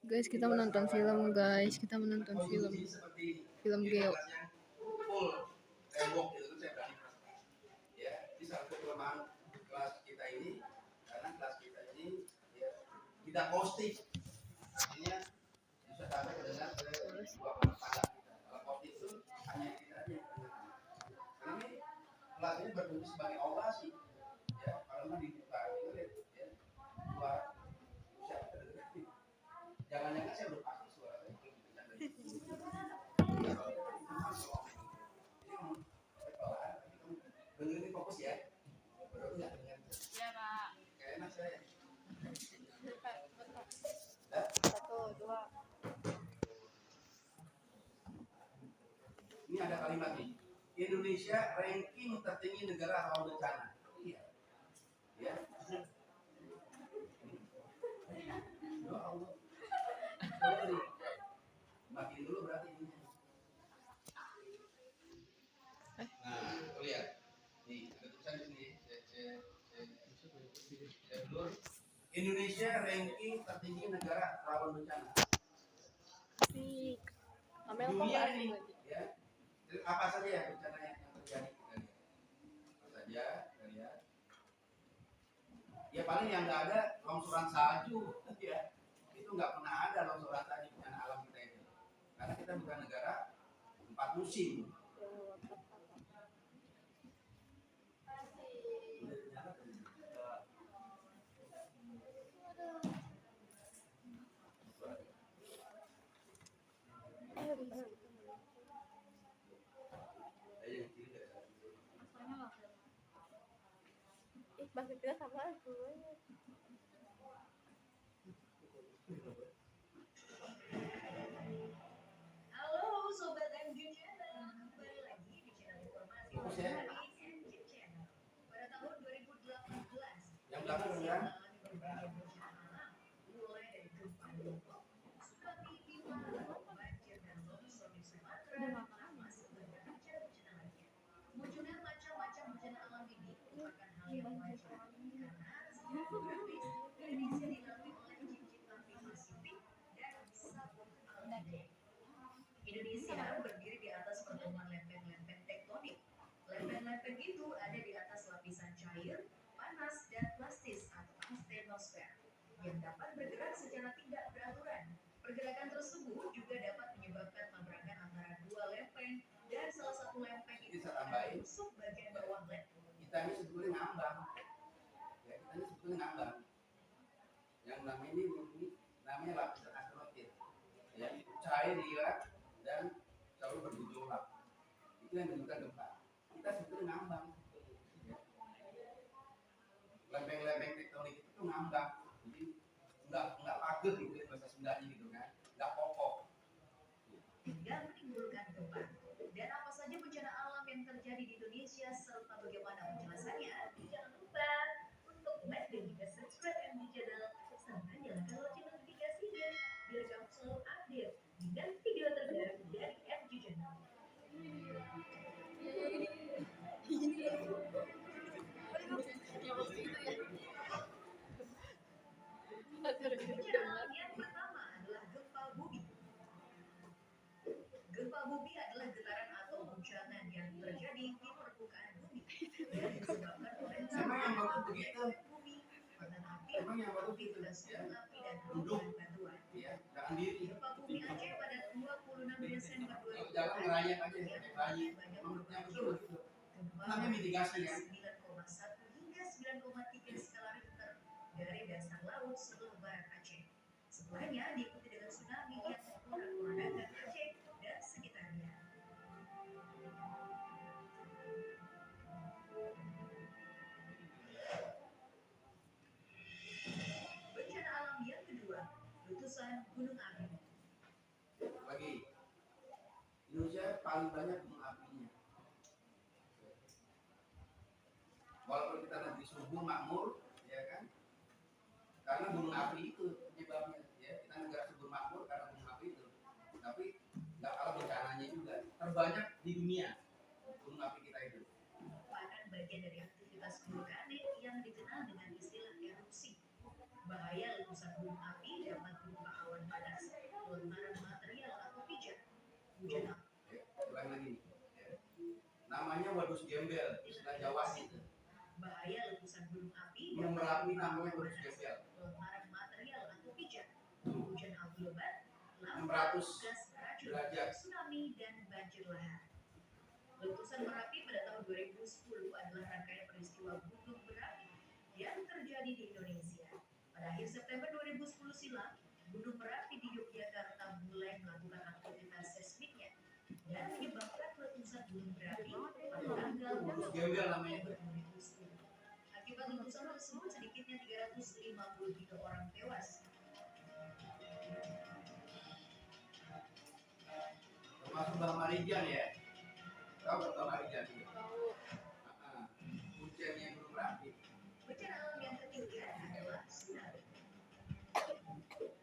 Guys, kita menonton film, guys. Kita menonton film. Film Geo. Full tembok gitu kan saya berani ya. Di satu kelemahan kelas kita ini karena kelas kita ini ya tidak posting. Artinya bisa sampai dengan dua tangga kita. Kalau posting itu hanya kita aja yang dengar. Karena ini kelas ini berfungsi sebagai aula sih. Ya, kalau nggak dibuka itu lihat ya. Dua siapa kedengeran. Jangan-jangan saya udah pasti suara saya belum kedengeran dari sini. Dengerin fokus ya. Baru nggak dengar. Iya, Pak. Kayak enak saya. Satu, dua. Ini ada kalimat nih. Indonesia ranking tertinggi negara rawan bencana. Iya. Ya. Ya Allah. Sorry. Makin dulu berarti ini. Nah, tuh lihat. Nih, ada tulisan di sini. Indonesia ranking tertinggi negara rawan bencana. Asik. Amel kok Dunia asik ini, lagi. ya. Apa saja ya bencana yang terjadi? Apa saja, kita lihat. Ya paling yang nggak ada longsoran salju, ya. Itu nggak pernah ada longsoran salju bencana alam kita itu. Karena kita bukan negara 4 musim. Ih, bahasa kita sama semuanya. Halo Sobat MG Channel, kembali lagi di channel informasi Fokus ya. MG Channel. Pada tahun 2018, Yang belakang ya. mengalami berbagai bencana alam, mulai dari gempa lombok, tsunami di Maluku, banjir dan longsor di Sumatera, termasuk bencana bencana lainnya. Munculnya macam-macam bencana alam ini merupakan hal yang wajar karena secara geografis Indonesia dilalui oleh cincin api Pasifik dan Samudra Atlantik. Indonesia berdiri di atas pertemuan lempeng-lempeng tektonik. Lempeng-lempeng itu ada di atas lapisan cair, panas, dan plastis atau astenosfer yang dapat bergerak secara tidak beraturan. Pergerakan tersebut juga dapat menyebabkan tabrakan antara dua lempeng dan salah satu lempeng itu Bisa akan tambahin. menusuk bagian bawah lempeng. Kita ini sebetulnya ngambang. Ya, kita ini sebetulnya ngambang. Yang namanya ini namanya lapisan asteroid. Ya, cair dia dan selalu bergejolak. Itu yang menunjukkan gempa. Kita sebetulnya ngambang. Ya. Lempeng-lempeng tektonik itu ngambang. Jadi nggak pager gitu ya, bahasa Sundanya gitu kan. Nggak kokoh. Hingga menimbulkan gempa. Dan apa saja bencana alam yang terjadi di Indonesia serta bagaimana penjelasannya? Jangan lupa untuk like dan juga subscribe MG Channel serta nyalakan lonceng notifikasinya biar kamu selalu update dengan video terbaru dari MG Channel. Bencana alam yang pertama adalah gempa bumi. Gempa bumi adalah getaran atau guncangan yang terjadi di permukaan bumi dan disebabkan oleh Emang yang bagus lempeng begitu? bumi, panas api, Emang yang bagus aktivitas begitu? Ya. gunung api dan Duduk. gelombang batuan. Ya, jangan diri. Gempa bumi Aceh pada 26 Desember Kalau jalan ngerayap aja, pakai rayi. Menurutnya betul begitu. Gempa Namanya mitigasi ya. 9,1 hingga 9,3 skala Richter dari dasar laut sebelah barat Aceh. Setelahnya diikuti dengan tsunami yang memporak-porandakan Aceh dan sekitarnya. Bencana alam yang kedua, letusan gunung api. Lagi. Indonesia paling banyak gunung apinya. Walaupun kita negeri subur makmur, ya kan? Karena gunung api itu penyebabnya. Ya, kita negara subur makmur karena gunung api itu. Tapi nggak kalah bencananya juga. Terbanyak di dunia gunung api kita itu. Merupakan bagian dari aktivitas vulkanik yang dikenal dengan istilah erupsi. Bahaya letusan gunung api dapat berupa awan panas hujan Ya, ulang lagi. Ya. Namanya wadus gembel, istilah Jawa itu. bahaya letusan gunung api Gunung Merapi namanya wadus gembel. lontaran material atau pijar, hujan abu lebat, 600 gas beracun, derajat. tsunami dan banjir lahar. Letusan Merapi pada tahun 2010 adalah rangkaian peristiwa gunung berapi yang terjadi di Indonesia. Pada akhir September 2010 silam, Gunung Merapi di Yogyakarta mulai melakukan aktivitas seismiknya dan menyebabkan letusan gunung berapi pada tanggal Wadus gembel namanya. 2010. Akibat letusan tersebut sedikitnya 353 orang tewas. Termasuk Bang Marijan ya. Tahu nggak Bang Marijan? Tahu. Hujannya Gunung Merapi. Bencana alam yang ketiga adalah tsunami.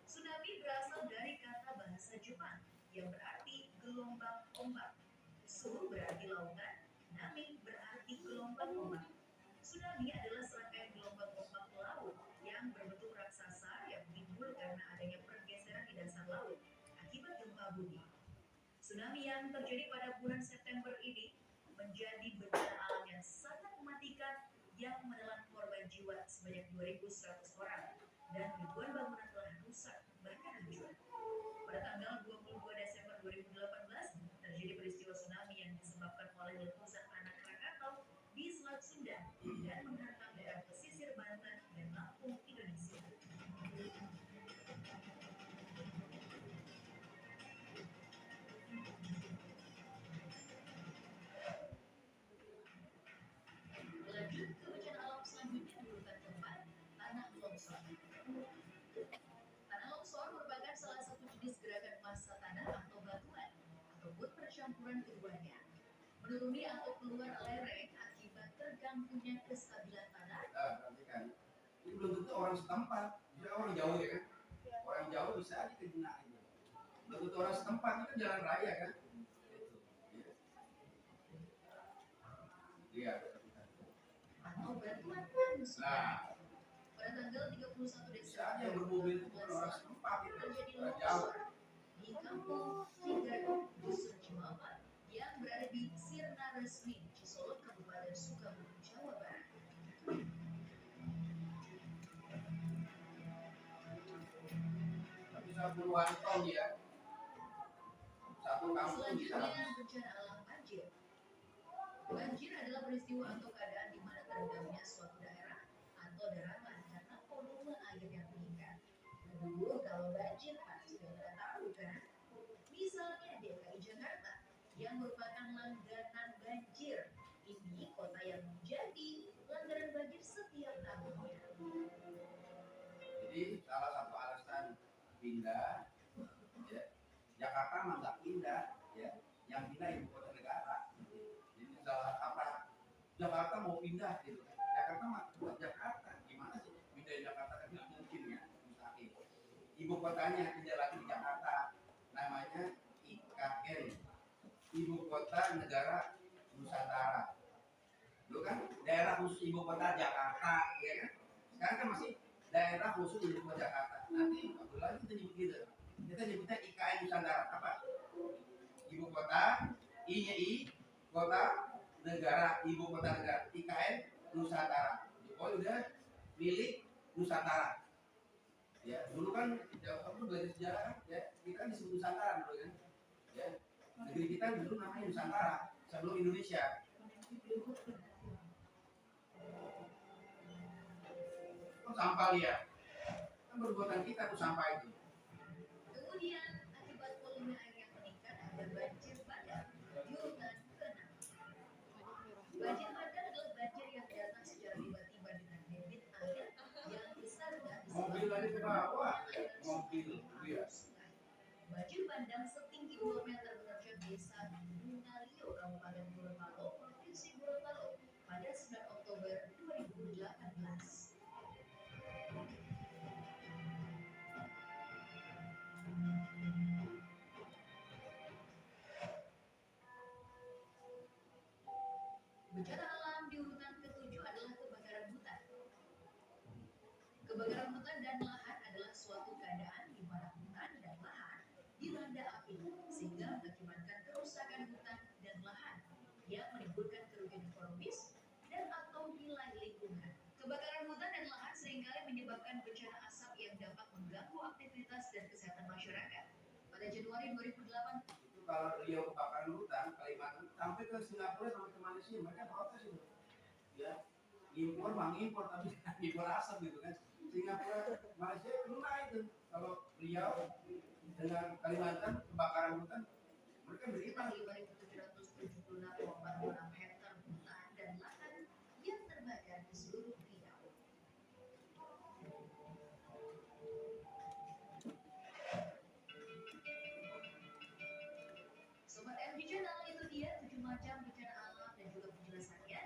Tsunami berasal dari kata bahasa Jepang yang berarti gelombang ombak. Su berarti lautan, nami berarti gelombang ombak. Tsunami adalah serangkaian gelombang ombak laut yang berbentuk raksasa yang timbul karena adanya pergeseran di dasar laut akibat gempa bumi. Tsunami yang terjadi pada bulan September ini menjadi bencana alam yang sangat mematikan yang menelan korban jiwa sebanyak 2.100 orang dan ribuan bangunan telah rusak bahkan hancur. Pada tanggal 22 Desember 2018 terjadi peristiwa tsunami yang disebabkan oleh letusan anak Krakatau di Selat Sunda dan menghantam daerah pesisir Banten dan Lampung, Indonesia. Lanjut ke bencana alam selanjutnya di urutan keempat, tanah longsor. Tanah longsor merupakan salah satu jenis gerakan massa tanah atau batuan ataupun percampuran keduanya. Menuruni atau keluar lereng akibat terganggunya kestabilan tanah. Perhatikan. Ini belum tentu orang setempat, bisa orang jauh ya kan? Orang jauh bisa aja kena itu. Belum tentu orang setempat itu jalan raya kan? Itu. Iya. Atau bantuan manusia. Nah, Pada tanggal 31 bisa Desember aja yang bermobil itu bukan orang setempat itu, terjadi orang jauh. longsor di kampung Tiga Dusun Cimapak yang berada di Sirna Resmi, Cisolok, Kabupaten Sukabumi, Jawa Barat. Bisa puluhan ton ya. Satu kampung bisa Selanjutnya habis. bencana alam banjir. Banjir adalah peristiwa atau keadaan di mana terendamnya suatu daerah atau daratan karena volume air yang meningkat. Aduh, kalau banjir pasti sudah tahu kan? Misalnya DKI Jakarta yang merupakan langganan banjir. Ini kota yang menjadi langganan banjir setiap tahunnya. Jadi salah satu alasan pindah, ya, Jakarta mah nggak pindah, ya, yang pindah ibu kota negara. Jadi salah apa? Jakarta mau pindah gitu. Jakarta mah buat Jakarta, gimana sih pindah Jakarta kan nggak mungkin ya, mustahil. Ibu kotanya tidak lagi di Jakarta, namanya IKN, Ibu Kota Negara Nusantara. Dulu kan daerah khusus ibu kota Jakarta, ya kan? Sekarang kan masih daerah khusus ibu kota Jakarta. Nanti Abdul lagi kita nyebut gitu. Kita nyebutnya IKN Nusantara. Apa? Ibu kota, I-nya I, kota negara, ibu kota negara. IKN Nusantara. Oh udah milik Nusantara. Ya, dulu kan aku belajar sejarah kan, ya kita kan disebut Nusantara dulu kan. Ya, negeri kita dulu namanya Nusantara sebelum Indonesia. Oh, sampah liar. Kan perbuatan kita tuh sampah itu. Kemudian, akibat volume air yang meningkat, ada banjir bandang di urutan ke-6. Banjir bandang adalah banjir yang datang secara tiba-tiba dengan debit air yang besar dan Mobil tadi ke bawah. Mobil, iya. Banjir bandang setinggi 2 meter menerjang desa Bungalio, Kabupaten Gorontalo, Provinsi Gorontalo pada 9 Oktober 2018. Bencana alam di urutan ke-7 adalah kebakaran hutan. Kebakaran hutan dan lahan adalah suatu keadaan di mana hutan dan lahan dilanda api sehingga Kebakaran hutan dan lahan seringkali menyebabkan bencana asap yang dapat mengganggu aktivitas dan kesehatan masyarakat. Pada Januari 2008, Itu kalau Riau kebakaran hutan, Kalimantan sampai ke Singapura sampai ke Malaysia mereka protes itu. Ya, impor bang impor tapi impor asap gitu kan. Singapura, Malaysia kena itu. Kalau Riau dengan Kalimantan kebakaran hutan mereka beriman. sekitar 5.776,46 hektar hutan dan lahan yang terbakar di seluruh Riau. Sobat MG Channel, itu dia 7 macam bencana alam dan juga penjelasannya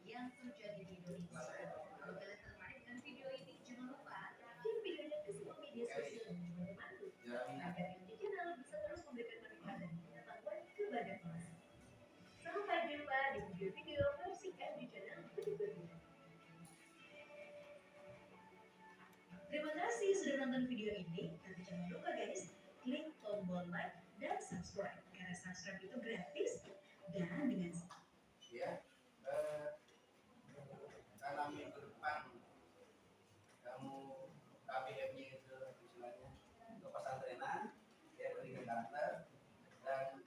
yang terjadi di Indonesia. Kalau kalian tertarik dengan video ini, jangan lupa kirim videonya ke semua media sosial dan juga temanmu agar MG Channel bisa terus memberikan manfaat dan pengetahuan kepada kita. Sampai jumpa di video-video versi MG Channel berikutnya. Terima kasih sudah nonton video ini. Tapi jangan lupa guys, klik tombol like dan subscribe. Karena subscribe itu gratis dan dengan Ya, karena minggu depan kamu KBM-nya itu istilahnya ke pesantrenan, ya pergi ke kantor dan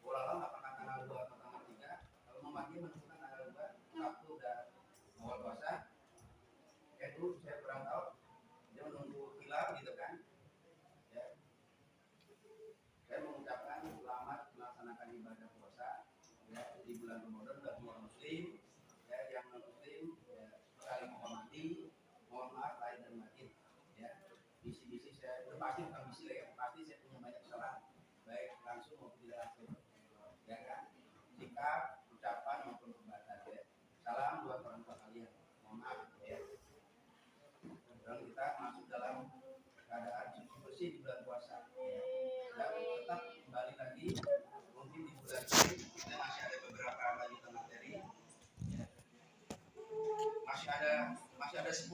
ulama nggak pernah tanggal 2 atau tanggal 3. Kalau mau mandi menentukan tanggal 2, Sabtu udah awal puasa. Itu saya kurang tahu, dia menunggu hilal gitu kan. Ya, saya mengucapkan selamat melaksanakan ibadah puasa ya di bulan Ramadan bagi yang muslim, ya yang non muslim ya saling menghormati, mohon maaf lahir dan batin. Ya, bisi-bisi saya itu pasti bukan bisi lah ya, pasti saya punya banyak kesalahan baik langsung maupun tidak langsung. Ya kan, sikap, ucapan maupun perbuatan ya. Salam buat orang tua kalian, mohon maaf ya. Dan kita masuk dalam keadaan suci bersih di bulan puasa ya. Dan tetap kembali lagi mungkin di bulan ini kita masih ada beberapa lanjutan materi ya. Masih ada 10